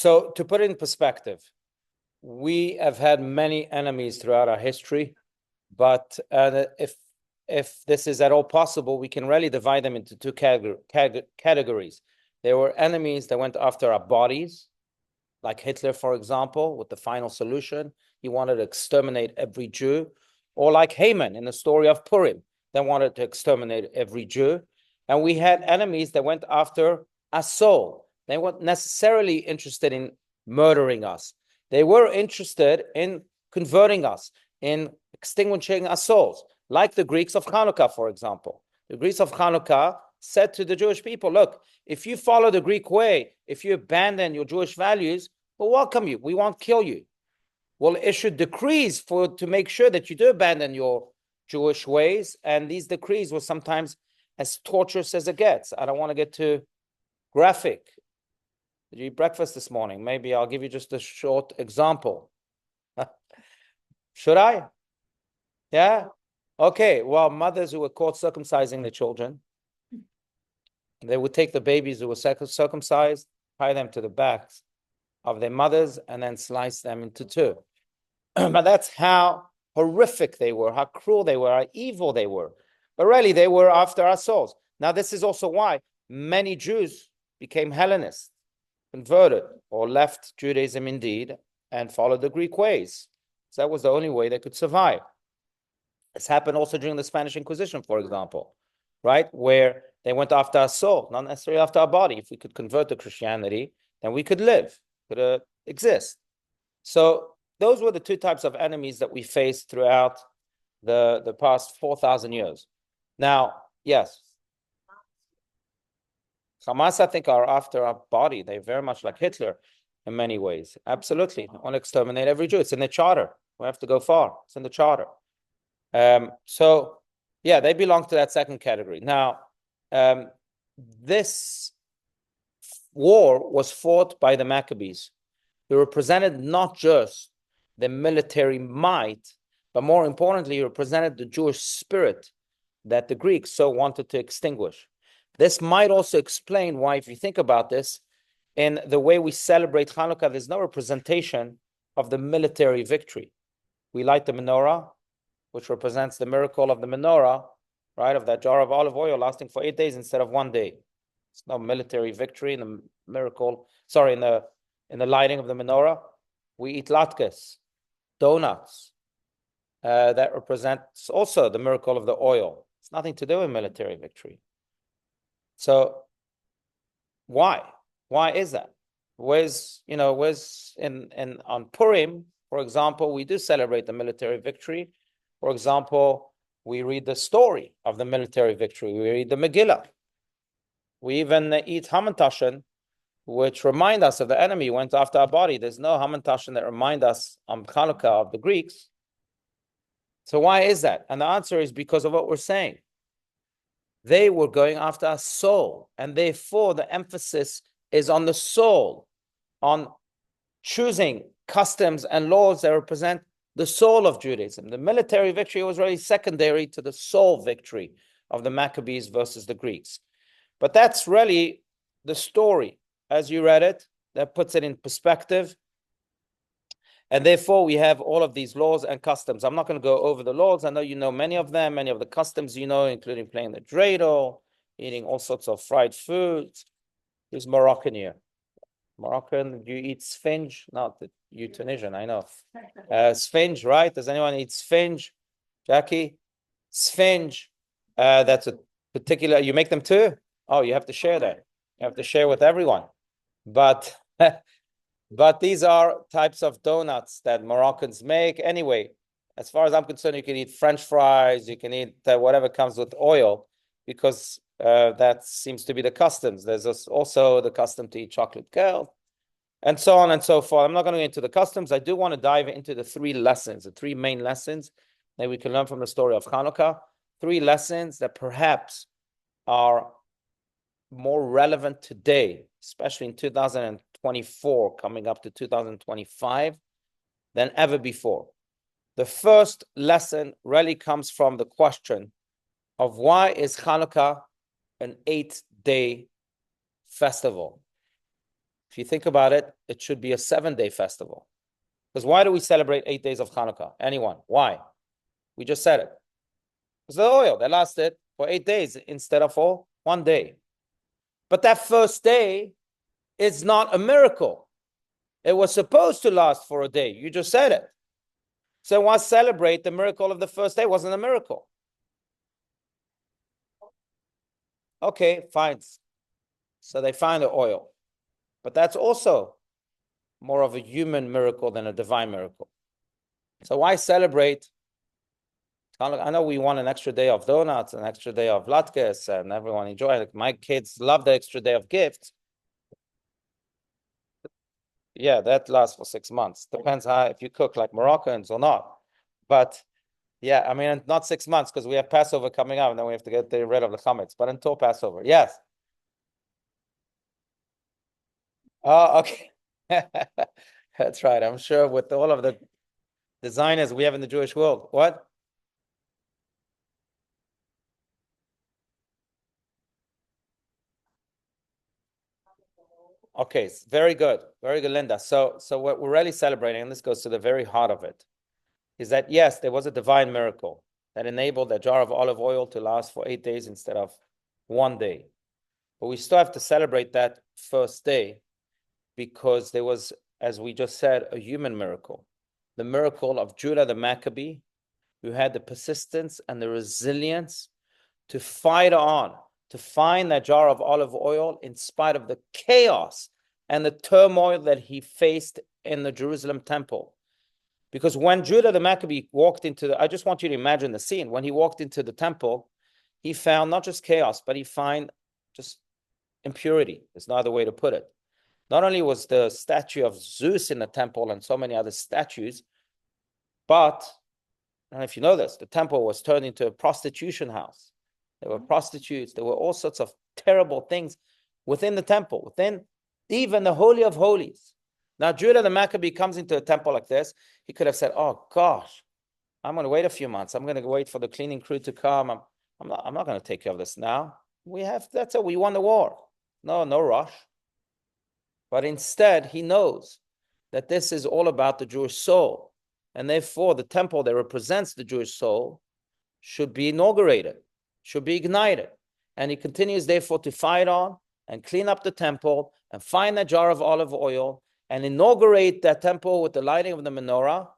So to put it in perspective, we have had many enemies throughout our history, but if this is at all possible, we can really divide them into two categories. There were enemies that went after our bodies, like Hitler, for example, with the final solution. He wanted to exterminate every Jew. Or like Haman in the story of Purim, that wanted to exterminate every Jew. And we had enemies that went after our soul. They weren't necessarily interested in murdering us. They were interested in converting us, in extinguishing our souls, like the Greeks of Chanukah, for example. The Greeks of Chanukah said to the Jewish people, look, if you follow the Greek way, if you abandon your Jewish values, we'll welcome you. We won't kill you. We'll issue decrees to make sure that you do abandon your Jewish ways. And these decrees were sometimes as torturous as it gets. I don't want to get too graphic. Did you eat breakfast this morning? Maybe I'll give you just a short example. Should I? Yeah? Okay, well, mothers who were caught circumcising their children, they would take the babies who were circumcised, tie them to the backs of their mothers, and then slice them into two. But that's how horrific they were, how cruel they were, how evil they were. But really, they were after our souls. Now, this is also why many Jews became Hellenists, converted, or left Judaism indeed, and followed the Greek ways. So that was the only way they could survive. This happened also during the Spanish Inquisition, for example, right? Where they went after our soul, not necessarily after our body. If we could convert to Christianity, then we could live, could exist. So those were the two types of enemies that we faced throughout the past 4,000 years. Now, yes, Hamas, I think, are after our body. They're very much like Hitler in many ways. Absolutely. They want to exterminate every Jew. It's in the charter. We have to go far. It's in the charter. So, yeah, they belong to that second category. Now, this war was fought by the Maccabees. They represented not just the military might, but more importantly, represented the Jewish spirit that the Greeks so wanted to extinguish. This might also explain why, if you think about this, in the way we celebrate Chanukah, there's no representation of the military victory. We light the menorah, which represents the miracle of the menorah, right, of that jar of olive oil lasting for 8 days instead of 1 day. It's no military victory in the miracle, in the lighting of the menorah. We eat latkes, donuts, that represents also the miracle of the oil. It's nothing to do with military victory. So why? Why is that? On Purim, for example, we do celebrate the military victory. For example, we read the story of the military victory. We read the Megillah. We even eat hamantashen, which remind us of the enemy who went after our body. There's no hamantashen that remind us on Chanukah of the Greeks. So why is that? And the answer is because of what we're saying. They were going after our soul, and therefore the emphasis is on the soul, on choosing customs and laws that represent the soul of Judaism. The military victory was really secondary to the soul victory of the Maccabees versus the Greeks. But that's really the story, as you read it, that puts it in perspective. And therefore, we have all of these laws and customs. I'm not going to go over the laws. I know you know many of them, many of the customs you know, including playing the dreidel, eating all sorts of fried foods. Who's Moroccan here? Moroccan, do you eat sphinge? Not that you Tunisian, I know. Sphinge, right? Does anyone eat sphinge? Jackie? Sphinge. That's a particular, you make them too? Oh, you have to share that. You have to share with everyone. But these are types of donuts that Moroccans make. Anyway, as far as I'm concerned, you can eat French fries, you can eat whatever comes with oil, because that seems to be the customs. There's also the custom to eat chocolate cake, and so on and so forth. I'm not going to get into the customs. I do want to dive into the three main lessons that we can learn from the story of Chanukah. 3 lessons that perhaps are more relevant today, especially in 2024, coming up to 2025, than ever before. The first lesson really comes from the question of why is Chanukah an 8-day festival? If you think about it, it should be a 7-day festival. Because why do we celebrate 8 days of Chanukah? Anyone? Why? We just said it. It's the oil that lasted for 8 days instead of for 1 day. But that first day is not a miracle. It was supposed to last for a day. You just said it. So why celebrate the miracle of the first day? It wasn't a miracle. Okay, fine. So they find the oil. But that's also more of a human miracle than a divine miracle. So why celebrate? I know we want an extra day of donuts, an extra day of latkes, and everyone enjoy it. My kids love the extra day of gifts. Yeah, that lasts for 6 months. Depends how if you cook like Moroccans or not. But yeah, I mean, not 6 months because we have Passover coming up and then we have to get rid of the chametz. But until Passover, yes. Oh, okay. That's right. I'm sure with all of the designers we have in the Jewish world. What? Okay, very good. Very good, Linda. So what we're really celebrating, and this goes to the very heart of it, is that yes, there was a divine miracle that enabled that jar of olive oil to last for 8 days instead of 1 day. But we still have to celebrate that first day because there was, as we just said, a human miracle. The miracle of Judah the Maccabee, who had the persistence and the resilience to fight on, to find that jar of olive oil in spite of the chaos and the turmoil that he faced in the Jerusalem temple. Because when Judah the Maccabee walked into I just want you to imagine the scene. When he walked into the temple, he found not just chaos, but he found just impurity. There's no other way to put it. Not only was the statue of Zeus in the temple and so many other statues, but, I don't know if you know this, the temple was turned into a prostitution house. There were prostitutes. There were all sorts of terrible things within the temple, within even the Holy of Holies. Now, Judah the Maccabee comes into a temple like this. He could have said, oh, gosh, I'm going to wait a few months. I'm going to wait for the cleaning crew to come. I'm not going to take care of this now. That's it. We won the war. No rush. But instead, he knows that this is all about the Jewish soul. And therefore, the temple that represents the Jewish soul should be inaugurated, should be ignited. And he continues, therefore, to fight on and clean up the temple and find that jar of olive oil and inaugurate that temple with the lighting of the menorah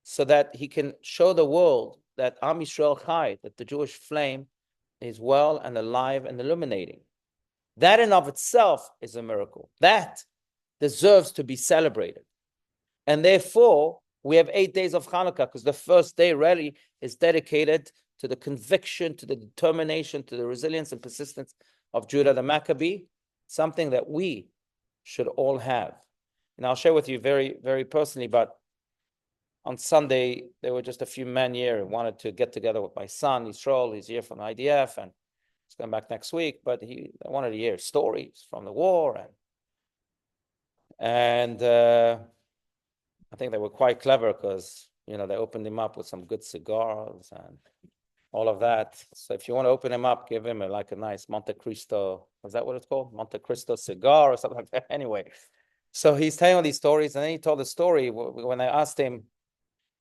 so that he can show the world that Am Yisrael Chai, that the Jewish flame is well and alive and illuminating. That in of itself is a miracle. That deserves to be celebrated. And therefore, we have 8 days of Hanukkah because the first day really is dedicated to the conviction, to the determination, to the resilience and persistence of Judah the Maccabee, something that we should all have. And I'll share with you very, very personally, but on Sunday, there were just a few men here who wanted to get together with my son, Yisrael. He's here from the IDF and he's coming back next week, but I wanted to hear stories from the war. And I think they were quite clever because, they opened him up with some good cigars and all of that. So if you want to open him up, give him a nice Monte Cristo. Is that what it's called? Monte Cristo cigar or something like that. Anyway, so he's telling all these stories. And then he told the story when I asked him,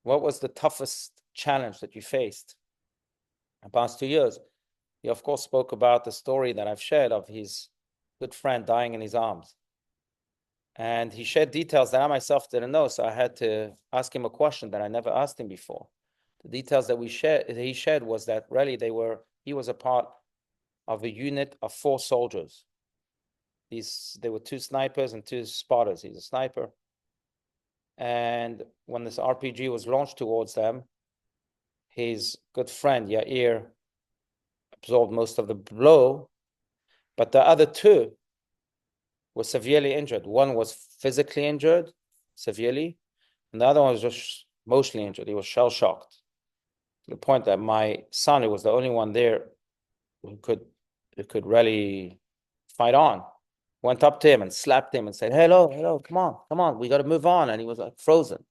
what was the toughest challenge that you faced in the past 2 years? He, of course, spoke about the story that I've shared of his good friend dying in his arms. And he shared details that I myself didn't know. So I had to ask him a question that I never asked him before. The details that he shared was that really he was a part of a unit of 4 soldiers. There were 2 snipers and 2 spotters. He's a sniper. And when this RPG was launched towards them, his good friend Yair absorbed most of the blow, but the other 2 were severely injured. One was physically injured, severely, and the other one was just emotionally injured. He was shell-shocked to the point that my son, who was the only one there who could really fight on, went up to him and slapped him and said, hello, come on, we got to move on. And he was like frozen.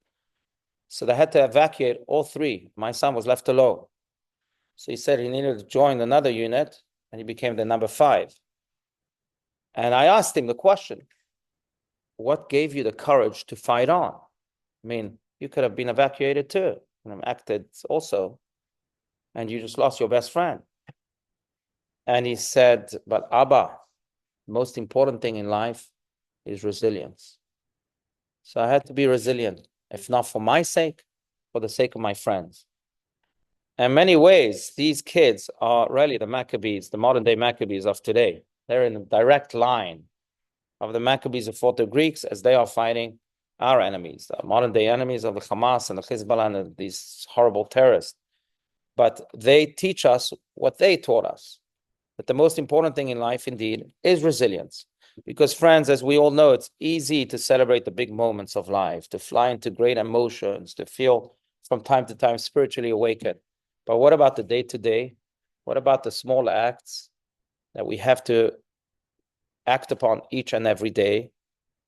So they had to evacuate all 3. My son was left alone. So he said he needed to join another unit, and he became the number 5. And I asked him the question, what gave you the courage to fight on? I mean, you could have been evacuated too, and acted also, and you just lost your best friend. And he said, but Abba, the most important thing in life is resilience. So I had to be resilient, if not for my sake, for the sake of my friends. In many ways, these kids are really the Maccabees, the modern day Maccabees of today. They're in a direct line of the Maccabees who fought the Greeks as they are fighting our enemies, the modern day enemies of the Hamas and the Hezbollah and these horrible terrorists. But they teach us what they taught us, that the most important thing in life indeed is resilience. Because friends, as we all know, it's easy to celebrate the big moments of life, to fly into great emotions, to feel from time to time spiritually awakened. But what about the day-to-day? What about the small acts that we have to act upon each and every day?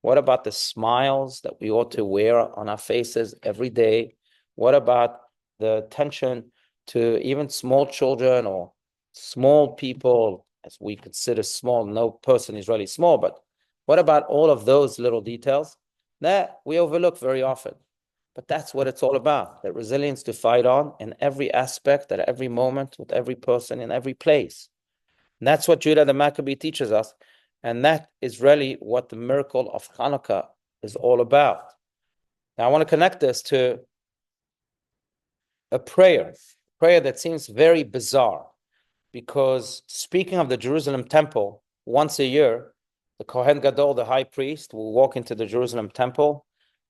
What about the smiles that we ought to wear on our faces every day? What about the attention to even small children or small people, as we consider small? No person is really small, but what about all of those little details that we overlook very often? But that's what it's all about, that resilience to fight on in every aspect, at every moment, with every person, in every place. And that's what Judah the Maccabee teaches us. And that is really what the miracle of Chanukah is all about. Now, I want to connect this to a prayer that seems very bizarre, because speaking of the Jerusalem temple, once a year, the Kohen Gadol, the high priest, will walk into the Jerusalem temple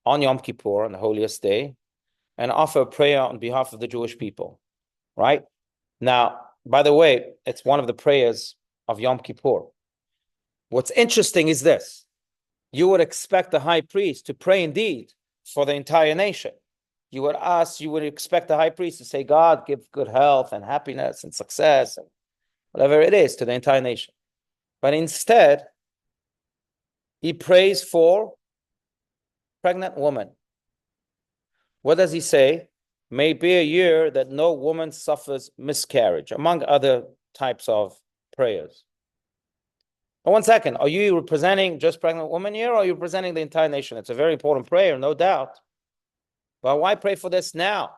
on Yom Kippur, on the holiest day, and offer a prayer on behalf of the Jewish people, right? Now, by the way, it's one of the prayers of Yom Kippur. What's interesting is this. You would expect the high priest to pray indeed for the entire nation. You would expect the high priest to say, God, give good health and happiness and success and whatever it is to the entire nation. But instead, he prays for pregnant women. What does he say? May be a year that no woman suffers miscarriage, among other types of prayers. But 1 second, are you representing just pregnant women here, or are you representing the entire nation? It's a very important prayer, no doubt. But why pray for this now,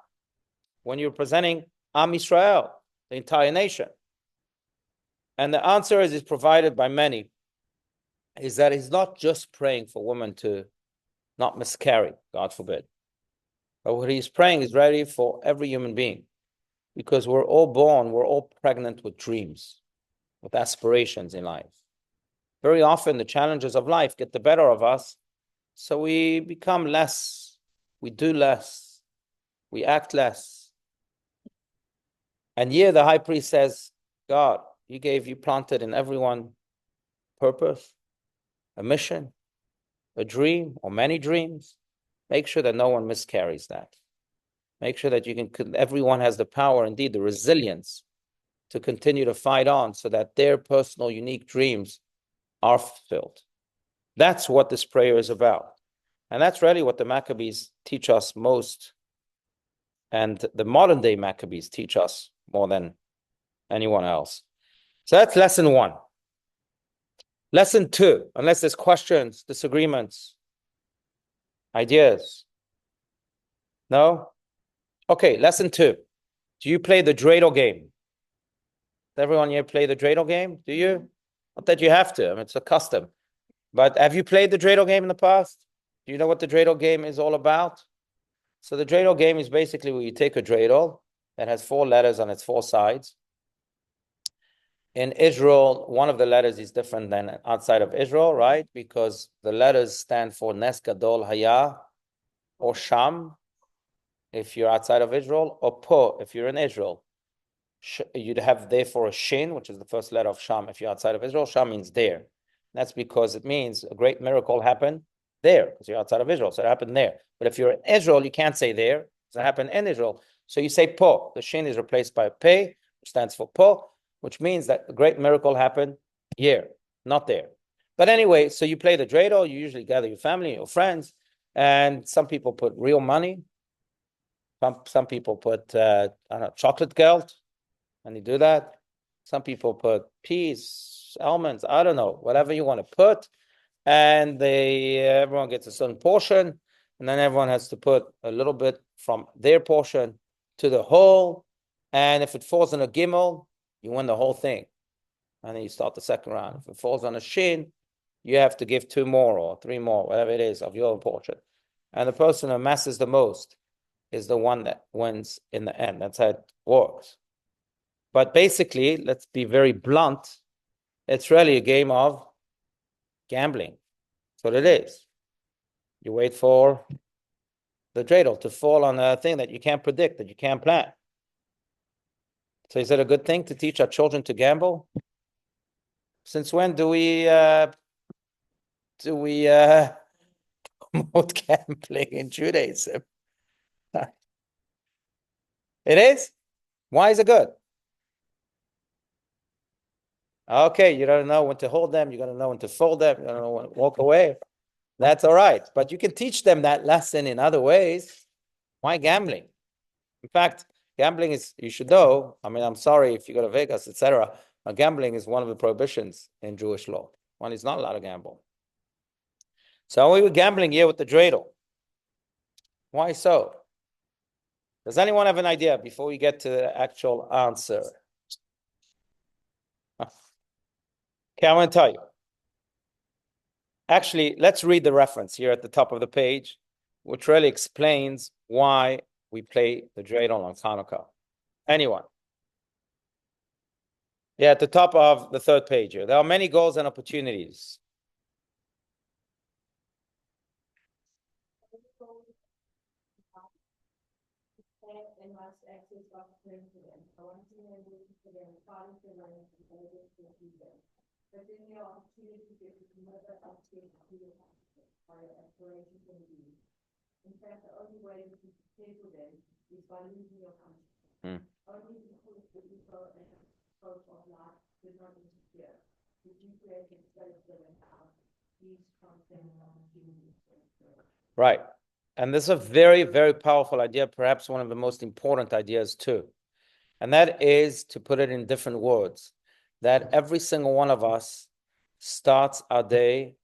when you're representing Am Yisrael, the entire nation? And the answer is provided by many, is that he's not just praying for women to not miscarry, God forbid. But what he's praying is really for every human being, because we're all born, we're all pregnant with dreams, with aspirations in life. Very often the challenges of life get the better of us, so we become less, we do less, we act less. And here the high priest says, God, you planted in everyone purpose, a mission, a dream, or many dreams. Make sure that no one miscarries that. Make sure that everyone has the power, indeed, the resilience to continue to fight on so that their personal, unique dreams are fulfilled. That's what this prayer is about. And that's really what the Maccabees teach us most. And the modern day Maccabees teach us more than anyone else. So that's lesson 1. Lesson 2, unless there's questions, disagreements, ideas. No? Okay, lesson 2. Do you play the dreidel game? Does everyone here play the dreidel game? Do you? Not that you have to. I mean, it's a custom. But have you played the dreidel game in the past? Do you know what the dreidel game is all about? So the dreidel game is basically where you take a dreidel that has 4 letters on its 4 sides. In Israel, one of the letters is different than outside of Israel, right? Because the letters stand for Nes Gadol Haya, or Sham, if you're outside of Israel, or Po, if you're in Israel. You'd have therefore a Shin, which is the first letter of Sham. If you're outside of Israel, Sham means there. That's because it means a great miracle happened there, because you're outside of Israel, so it happened there. But if you're in Israel, you can't say there, because it happened in Israel. So you say Po. The Shin is replaced by a Pei, which stands for Po, which means that a great miracle happened here, not there. But anyway, so you play the dreidel, you usually gather your family, your friends, and some people put real money. Some people put chocolate geld, and you do that. Some people put peas, almonds, I don't know, whatever you want to put. and everyone gets a certain portion, and then everyone has to put a little bit from their portion to the whole, and if it falls on a gimel, you win the whole thing, and then you start the second round. If it falls on a shin, you have to give 2 more or 3 more, whatever it is, of your own portion, and the person who amasses the most is the one that wins in the end. That's how it works. But basically, let's be very blunt, it's really a game of gambling. That's what it is. You wait for the dreidel to fall on a thing that you can't predict, that you can't plan. So is it a good thing to teach our children to gamble? Since when do we promote gambling in Judaism? It is? Why is it good? Okay, you don't know when to hold them, you gotta know when to fold them, you don't know when to walk away. That's all right. But you can teach them that lesson in other ways. Why gambling? In fact, gambling is, you should know, I mean, I'm sorry if you go to Vegas, etc. Gambling is one of the prohibitions in Jewish law. One is not allowed to gamble. So we were gambling here with the dreidel. Why so? Does anyone have an idea before we get to the actual answer? Okay, I'm going to tell you. Actually, let's read the reference here at the top of the page, which really explains why we play the dreidel on Chanukah. Anyone? Yeah, at the top of the 3rd page here. There are many goals and opportunities. Right. And this is a very, very powerful idea, perhaps one of the most important ideas too. And that is, to put it in different words, that every single one of us starts our day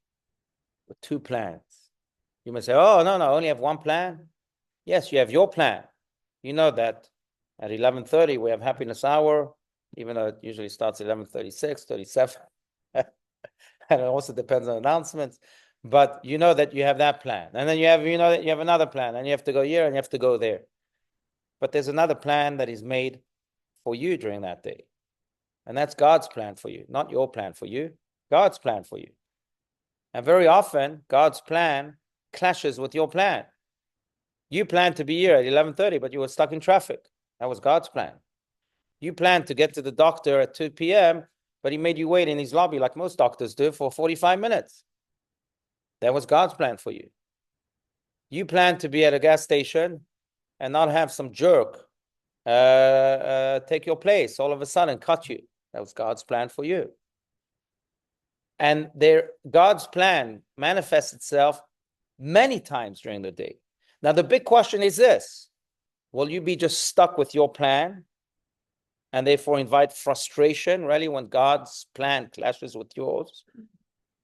with 2 plans. You may say, oh, no, I only have 1 plan. Yes, you have your plan. You know that at 11:30 we have happiness hour, even though it usually starts at 11:36, 37. And it also depends on announcements. But you know that you have that plan. And then you know that you have another plan, and you have to go here and you have to go there. But there's another plan that is made for you during that day. And that's God's plan for you, not your plan for you, God's plan for you. And very often, God's plan clashes with your plan. You planned to be here at 11:30, but you were stuck in traffic. That was God's plan. You planned to get to the doctor at 2 p.m., but he made you wait in his lobby, like most doctors do, for 45 minutes. That was God's plan for you. You planned to be at a gas station and not have some jerk take your place all of a sudden, cut you. That was God's plan for you. And God's plan manifests itself many times during the day. Now, the big question is this: will you be just stuck with your plan and therefore invite frustration, really, when God's plan clashes with yours?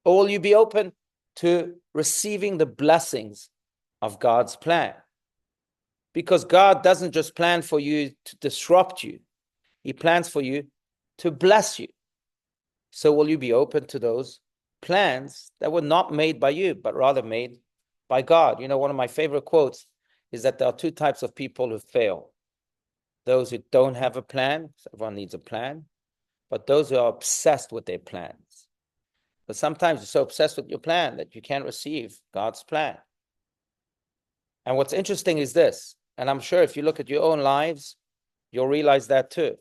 Or will you be open to receiving the blessings of God's plan? Because God doesn't just plan for you to disrupt you. He plans for you to bless you. So will you be open to those plans that were not made by you, but rather made by God? You know, one of my favorite quotes is that there are 2 types of people who fail. Those who don't have a plan, so everyone needs a plan, but those who are obsessed with their plans. But sometimes you're so obsessed with your plan that you can't receive God's plan. And what's interesting is this, and I'm sure if you look at your own lives, you'll realize that too,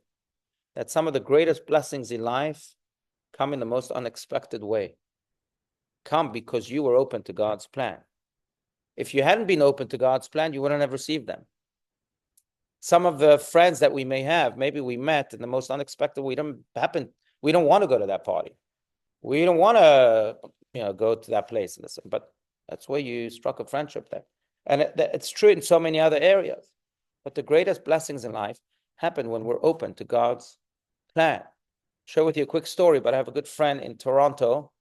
that some of the greatest blessings in life come in the most unexpected way. Come because you were open to God's plan. If you hadn't been open to God's plan, you wouldn't have received them. Some of the friends that we may have, maybe we met in the most unexpected way. We don't want to go to that party. We don't want to, go to that place. But that's where you struck a friendship there. And it's true in so many other areas. But the greatest blessings in life happen when we're open to God's plan. Share with you a quick story, but I have a good friend in Toronto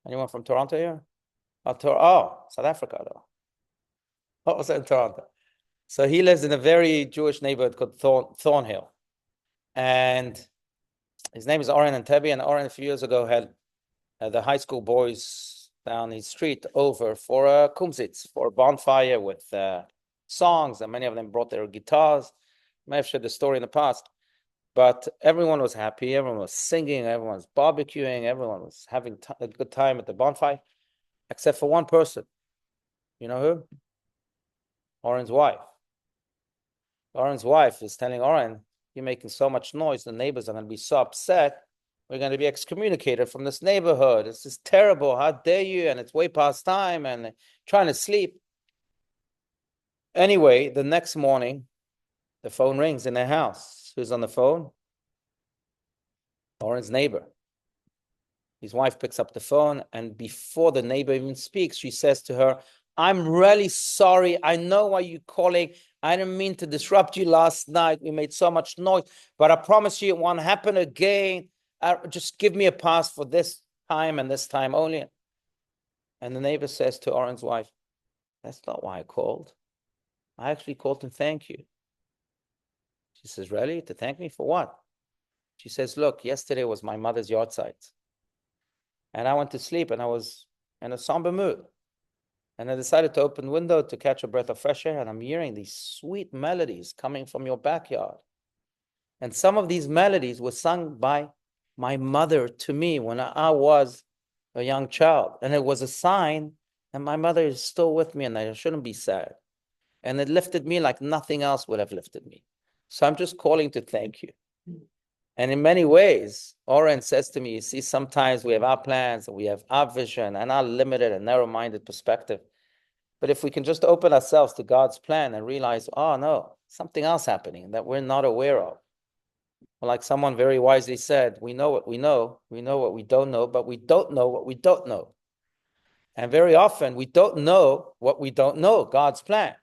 Anyone from Toronto here? Oh, South Africa, though. Oh, was in Toronto. So he lives in a very Jewish neighborhood called Thornhill. And his name is Oren and Tebby. And Oren, a few years ago, had the high school boys down his street over for a kumsitz, for a bonfire with songs. And many of them brought their guitars. I may have shared the story in the past. But everyone was happy. Everyone was singing. Everyone was barbecuing. Everyone was having a good time at the bonfire, except for one person. You know who? Oren's wife. Oren's wife is telling Oren, you're making so much noise. The neighbors are going to be so upset. We're going to be excommunicated from this neighborhood. This is terrible. How dare you? And it's way past time and trying to sleep. Anyway, the next morning, the phone rings in their house. Who's on the phone? Oren's neighbor. His wife picks up the phone, and before the neighbor even speaks, she says to her, I'm really sorry. I know why you're calling. I didn't mean to disrupt you last night. We made so much noise, but I promise you it won't happen again. Just give me a pass for this time and this time only. And the neighbor says to Oren's wife, that's not why I called. I actually called to thank you. She says, really? To thank me for what? She says, look, yesterday was my mother's yahrzeit. And I went to sleep and I was in a somber mood. And I decided to open the window to catch a breath of fresh air. And I'm hearing these sweet melodies coming from your backyard. And some of these melodies were sung by my mother to me when I was a young child. And it was a sign that my mother is still with me and I shouldn't be sad. And it lifted me like nothing else would have lifted me. So I'm just calling to thank you. And in many ways, Oren says to me, you see, sometimes we have our plans, and we have our vision and our limited and narrow-minded perspective. But if we can just open ourselves to God's plan and realize, oh no, something else happening that we're not aware of. Like someone very wisely said, we know what we know what we don't know, but we don't know what we don't know. And very often we don't know what we don't know, God's plan.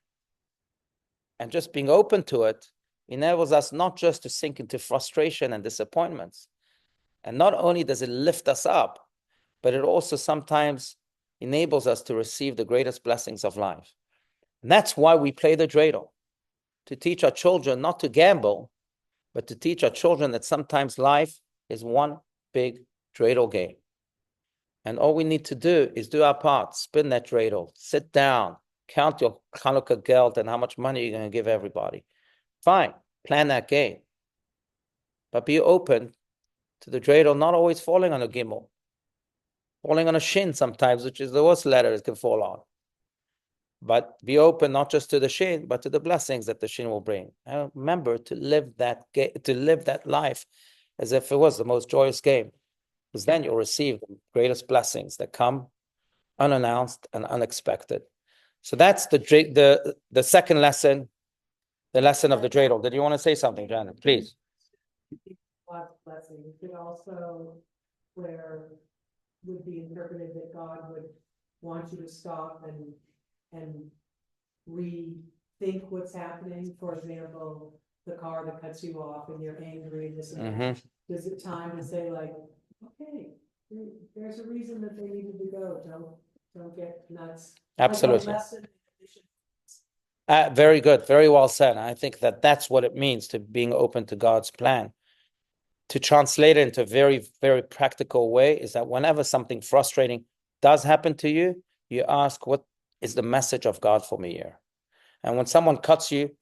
And just being open to it enables us not just to sink into frustration and disappointments. And not only does it lift us up, but it also sometimes enables us to receive the greatest blessings of life. And that's why we play the dreidel, to teach our children not to gamble, but to teach our children that sometimes life is one big dreidel game. And all we need to do is do our part, spin that dreidel, sit down, count your Chanukah geld and how much money you're going to give everybody. Fine, plan that game. But be open to the dreidel not always falling on a gimel, falling on a shin sometimes, which is the worst letter it can fall on. But be open not just to the shin, but to the blessings that the shin will bring. And remember to live that life as if it was the most joyous game, because then you'll receive the greatest blessings that come unannounced and unexpected. So that's the second lesson, the lesson of the dreidel. Did you want to say something, Janet? Please. God's blessings, but also where would be interpreted that God would want you to stop and rethink what's happening. For example, the car that cuts you off and you're angry and this and that. Is it time to say, like, okay, there's a reason that they needed to go. Don't get nuts. Absolutely. Like very good. Very well said. I think that's what it means to being open to God's plan. To translate it into a very, very practical way is that whenever something frustrating does happen to you, you ask, what is the message of God for me here? And when someone cuts you,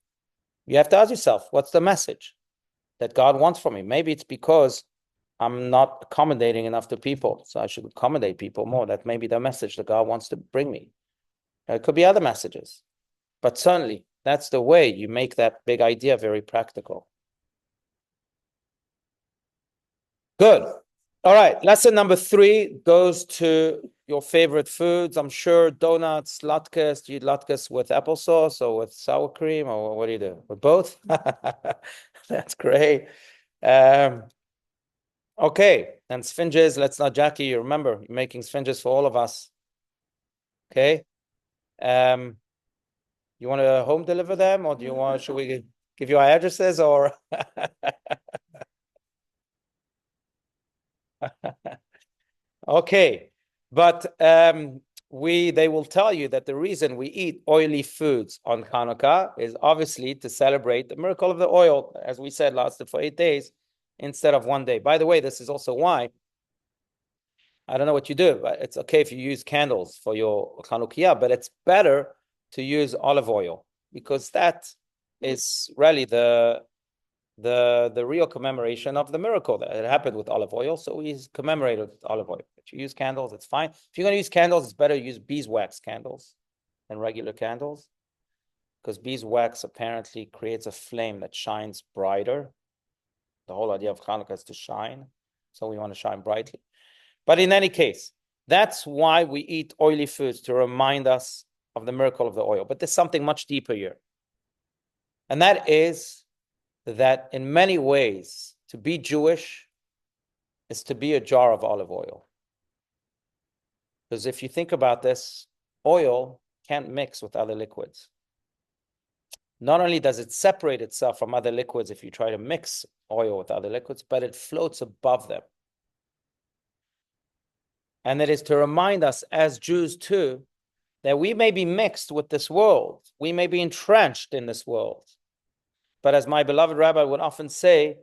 you have to ask yourself, what's the message that God wants from me? Maybe it's because I'm not accommodating enough to people, so I should accommodate people more. That may be the message that God wants to bring me. It could be other messages. But certainly, that's the way you make that big idea very practical. Good. All right. Lesson number 3 goes to your favorite foods. I'm sure donuts, latkes. Do you eat latkes with applesauce or with sour cream, or what do you do? With both? That's great. Okay. And sphinges. Let's not, Jackie, you remember, you're making sphinges for all of us. Okay. You want to home deliver them, or should we give you our addresses, or? Okay, But they will tell you that the reason we eat oily foods on Chanukah is obviously to celebrate the miracle of the oil, as we said, lasted for 8 days instead of 1 day. By the way, this is also why, I don't know what you do, but it's okay if you use candles for your Chanukiah, but it's better to use olive oil, because that is really the real commemoration of the miracle that it happened with olive oil. So we commemorated with olive oil. If you use candles, it's fine. If you're going to use candles, it's better to use beeswax candles than regular candles, because beeswax apparently creates a flame that shines brighter. The whole idea of Hanukkah is to shine, so we want to shine brightly. But in any case, that's why we eat oily foods, to remind us of the miracle of the oil. But there's something much deeper here. And that is that in many ways, to be Jewish is to be a jar of olive oil. Because if you think about this, oil can't mix with other liquids. Not only does it separate itself from other liquids if you try to mix oil with other liquids, but it floats above them. And it is to remind us as Jews too, that we may be mixed with this world. We may be entrenched in this world. But as my beloved rabbi would often say,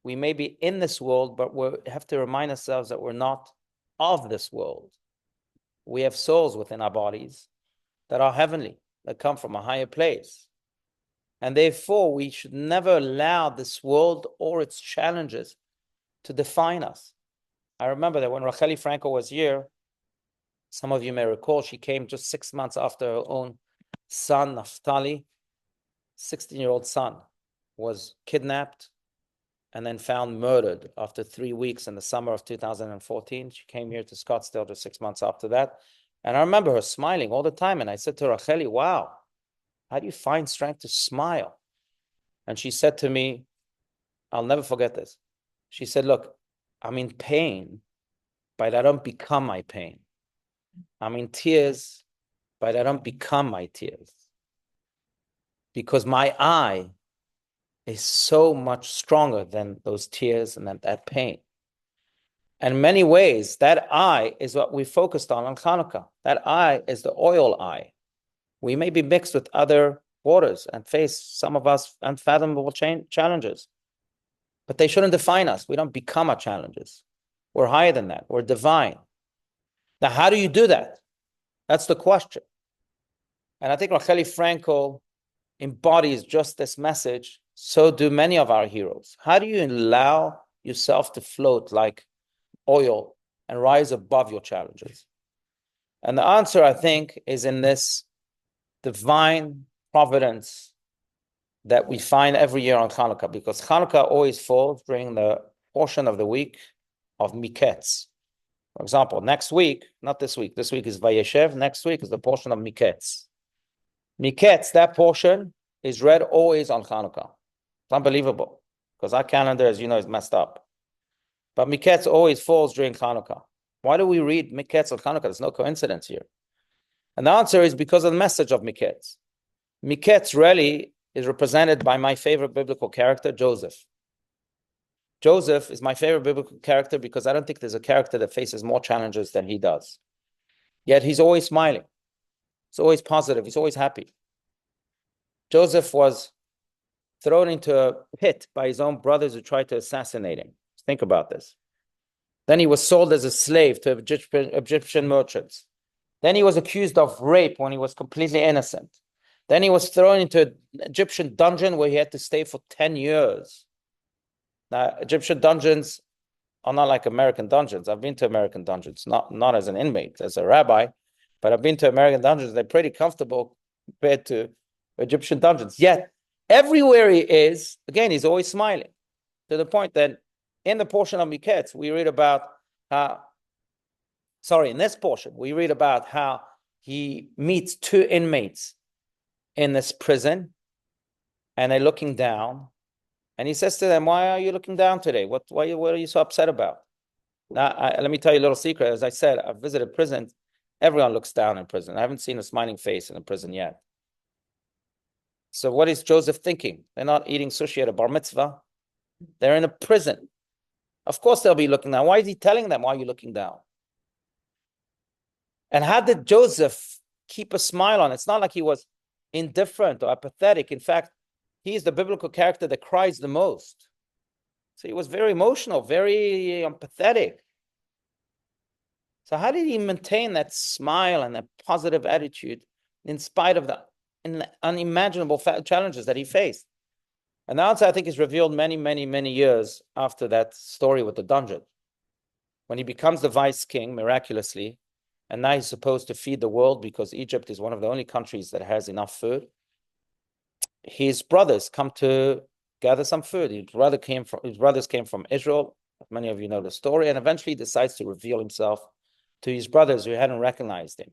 we may be in this world, but we have to remind ourselves that we're not of this world. We have souls within our bodies that are heavenly, that come from a higher place. And therefore, we should never allow this world or its challenges to define us. I remember that when Racheli Franco was here, some of you may recall, she came just 6 months after her own son, Naftali, 16-year-old son, was kidnapped and then found murdered after 3 weeks in the summer of 2014. She came here to Scottsdale just 6 months after that. And I remember her smiling all the time. And I said to Racheli, wow, how do you find strength to smile? And she said to me, I'll never forget this. She said, look, I'm in pain, but I don't become my pain. I'm in tears, but I don't become my tears. Because my eye is so much stronger than those tears and that pain. And in many ways, that eye is what we focused on Chanukah. That eye is the oil eye. We may be mixed with other waters and face some of us unfathomable challenges, but they shouldn't define us. We don't become our challenges. We're higher than that. We're divine. Now, how do you do that? That's the question. And I think Racheli Franco embodies just this message. So do many of our heroes. How do you allow yourself to float like oil and rise above your challenges? And the answer, I think, is in this divine providence that we find every year on Chanukah, because Chanukah always falls during the portion of the week of Miketz. For example, next week, not this week is Vayeshev, next week is the portion of Miketz. Miketz, that portion, is read always on Chanukah. It's unbelievable, because our calendar, as you know, is messed up. But Miketz always falls during Chanukah. Why do we read Miketz on Chanukah? There's no coincidence here. And the answer is because of the message of Miketz. Miketz really is represented by my favorite biblical character, Joseph. Joseph is my favorite biblical character because I don't think there's a character that faces more challenges than he does. Yet he's always smiling. He's always positive. He's always happy. Joseph was thrown into a pit by his own brothers who tried to assassinate him. Think about this. Then he was sold as a slave to Egyptian merchants. Then he was accused of rape when he was completely innocent. Then he was thrown into an Egyptian dungeon where he had to stay for 10 years. Now, Egyptian dungeons are not like American dungeons. I've been to American dungeons, not as an inmate, as a rabbi, but I've been to American dungeons. They're pretty comfortable compared to Egyptian dungeons. Yet, everywhere he is, again, he's always smiling, to the point that in the portion of Miketz, we read about in this portion, we read about how he meets 2 inmates in this prison, and they're looking down, and he says to them, why are you looking down today? What are you so upset about? Now, let me tell you a little secret. As I said, I've visited prisons. Everyone looks down in prison. I haven't seen a smiling face in a prison yet. So what is Joseph thinking? They're not eating sushi at a bar mitzvah. They're in a prison. Of course they'll be looking down. Why is he telling them, why are you looking down? And how did Joseph keep a smile on? It's not like he was indifferent or apathetic. In fact, he's the biblical character that cries the most. So he was very emotional, very empathetic. So how did he maintain that smile and that positive attitude in spite of the unimaginable challenges that he faced? And the answer, I think, is revealed many, many, many years after that story with the dungeon. When he becomes the vice king, miraculously, and now he's supposed to feed the world because Egypt is one of the only countries that has enough food. His brothers come to gather some food. His brothers came from Israel. Many of you know the story, and eventually he decides to reveal himself to his brothers who hadn't recognized him.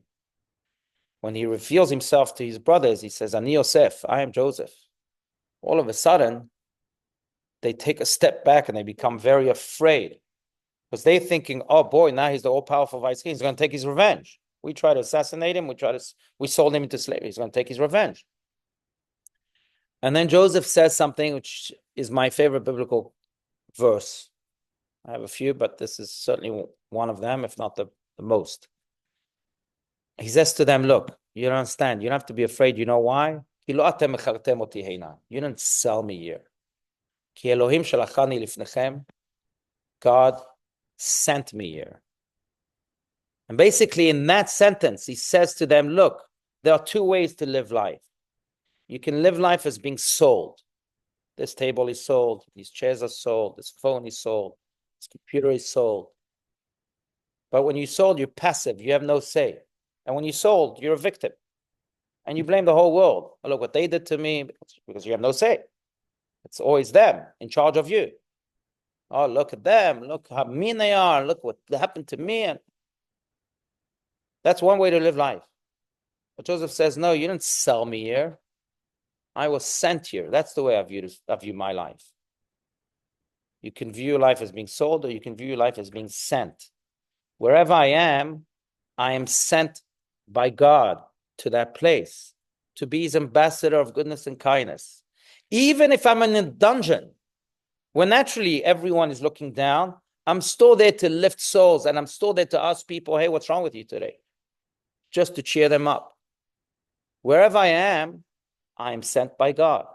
When he reveals himself to his brothers, he says, Ani Yosef, I am Joseph. All of a sudden, they take a step back and they become very afraid because they're thinking, oh boy, now he's the all-powerful vice king. He's going to take his revenge. We tried to assassinate him. We sold him into slavery. He's going to take his revenge. And then Joseph says something which is my favorite biblical verse. I have a few, but this is certainly one of them, if not the most. He says to them, look, you don't understand. You don't have to be afraid. You know why? You didn't sell me here. God sent me here. And basically in that sentence, he says to them, look, there are two ways to live life. You can live life as being sold. This table is sold. These chairs are sold. This phone is sold. This computer is sold. But when you sold, you're passive. You have no say. And when you sold, you're a victim. And you blame the whole world. Oh, look what they did to me, because you have no say. It's always them in charge of you. Oh, look at them. Look how mean they are. Look what happened to me. And that's one way to live life. But Joseph says, no, you didn't sell me here. I was sent here. That's the way I view my life. You can view life as being sold, or you can view life as being sent. Wherever I am sent by God to that place to be his ambassador of goodness and kindness. Even if I'm in a dungeon, where naturally everyone is looking down, I'm still there to lift souls, and I'm still there to ask people, hey, what's wrong with you today? Just to cheer them up. Wherever I am sent by God.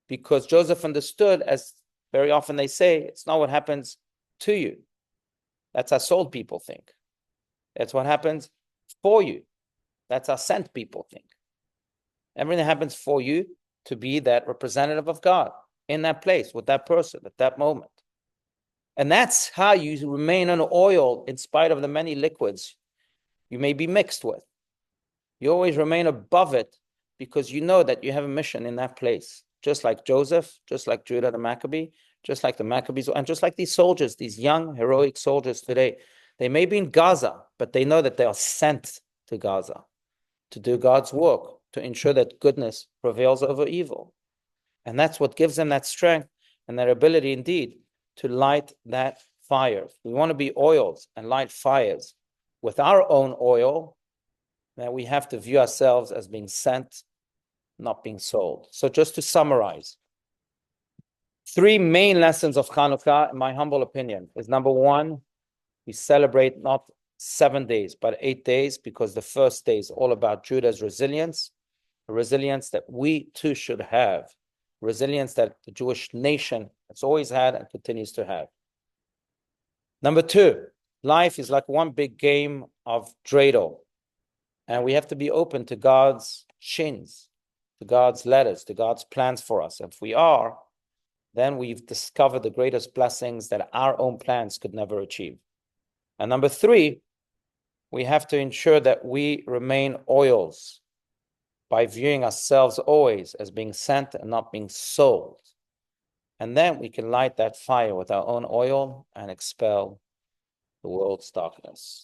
Because Joseph understood, as very often they say, it's not what happens to you. That's how sold people think. That's what happens for you. That's how sent people think. Everything happens for you to be that representative of God in that place with that person at that moment. And that's how you remain unoiled in spite of the many liquids you may be mixed with. You always remain above it because you know that you have a mission in that place. Just like Joseph, just like Judah the Maccabee, just like the Maccabees, and just like these soldiers, these young, heroic soldiers today. They may be in Gaza, but they know that they are sent to Gaza to do God's work, to ensure that goodness prevails over evil. And that's what gives them that strength and that ability indeed to light that fire. We want to be oils and light fires with our own oil, that we have to view ourselves as being sent, not being sold. So just to summarize, 3 main lessons of Chanukah, in my humble opinion, is number 1, we celebrate not 7 days, but 8 days, because the first day is all about Judah's resilience, a resilience that we too should have, resilience that the Jewish nation has always had and continues to have. Number 2, life is like one big game of dreidel, and we have to be open to God's shins, to God's letters, to God's plans for us. If we are, then we've discovered the greatest blessings that our own plans could never achieve. And number 3, we have to ensure that we remain oils by viewing ourselves always as being sent and not being sold. And then we can light that fire with our own oil and expel the world's darkness.